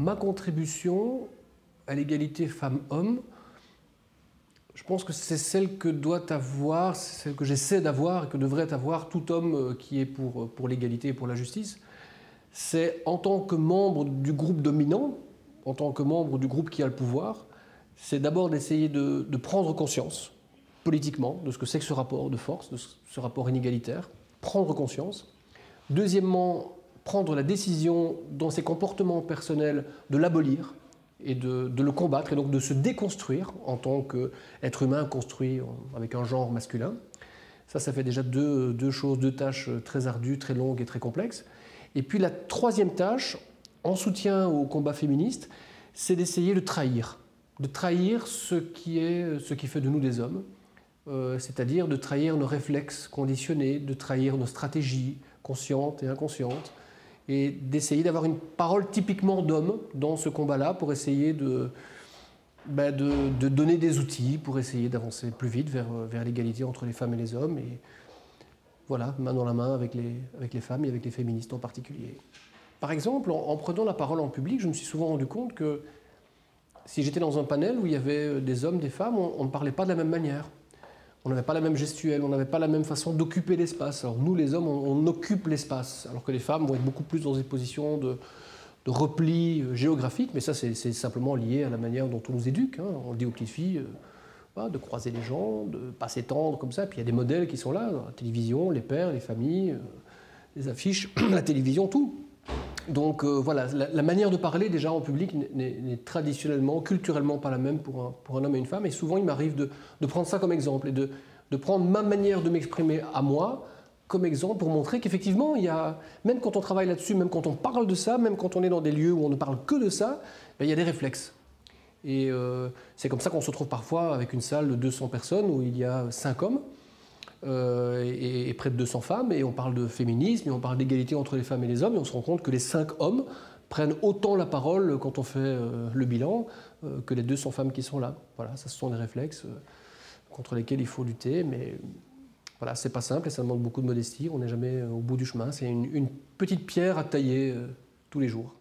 ma contribution à l'égalité femmes-hommes, je pense que c'est celle que doit avoir, c'est celle que j'essaie d'avoir et que devrait avoir tout homme qui est pour l'égalité et pour la justice. C'est en tant que membre du groupe dominant, en tant que membre du groupe qui a le pouvoir, c'est d'abord d'essayer de prendre conscience politiquement de ce que c'est que ce rapport de force, de ce rapport inégalitaire, prendre conscience. Deuxièmement, prendre la décision dans ses comportements personnels de l'abolir et de le combattre et donc de se déconstruire en tant qu'être humain construit avec un genre masculin. Ça fait déjà deux tâches très ardues, très longues et très complexes. Et puis la troisième tâche, en soutien au combat féministe, c'est d'essayer de trahir ce qui fait de nous des hommes, c'est-à-dire de trahir nos réflexes conditionnés, de trahir nos stratégies conscientes et inconscientes, et d'essayer d'avoir une parole typiquement d'homme dans ce combat-là pour essayer de donner des outils, pour essayer d'avancer plus vite vers l'égalité entre les femmes et les hommes, et voilà, main dans la main avec les femmes et avec les féministes en particulier. Par exemple, en prenant la parole en public, je me suis souvent rendu compte que si j'étais dans un panel où il y avait des hommes, des femmes, on ne parlait pas de la même manière. On n'avait pas la même gestuelle, on n'avait pas la même façon d'occuper l'espace. Alors nous, les hommes, on occupe l'espace, alors que les femmes vont être beaucoup plus dans des positions de repli géographique, mais ça, c'est simplement lié à la manière dont on nous éduque. Hein. On dit aux petites filles de croiser les gens, de ne pas s'étendre comme ça. Puis il y a des modèles qui sont là, la télévision, les pères, les familles, les affiches, la télévision, tout. Donc voilà, la manière de parler déjà en public n'est traditionnellement, culturellement pas la même pour un homme et une femme. Et souvent, il m'arrive de prendre ça comme exemple et de prendre ma manière de m'exprimer à moi comme exemple pour montrer qu'effectivement, même quand on travaille là-dessus, même quand on parle de ça, même quand on est dans des lieux où on ne parle que de ça, il y a des réflexes. Et c'est comme ça qu'on se retrouve parfois avec une salle de 200 personnes où il y a 5 hommes. Et près de 200 femmes, et on parle de féminisme, et on parle d'égalité entre les femmes et les hommes, et on se rend compte que les 5 hommes prennent autant la parole quand on fait le bilan que les 200 femmes qui sont là. Voilà, ça, ce sont des réflexes contre lesquels il faut lutter, mais voilà, c'est pas simple et ça demande beaucoup de modestie, on n'est jamais au bout du chemin, c'est une petite pierre à tailler tous les jours.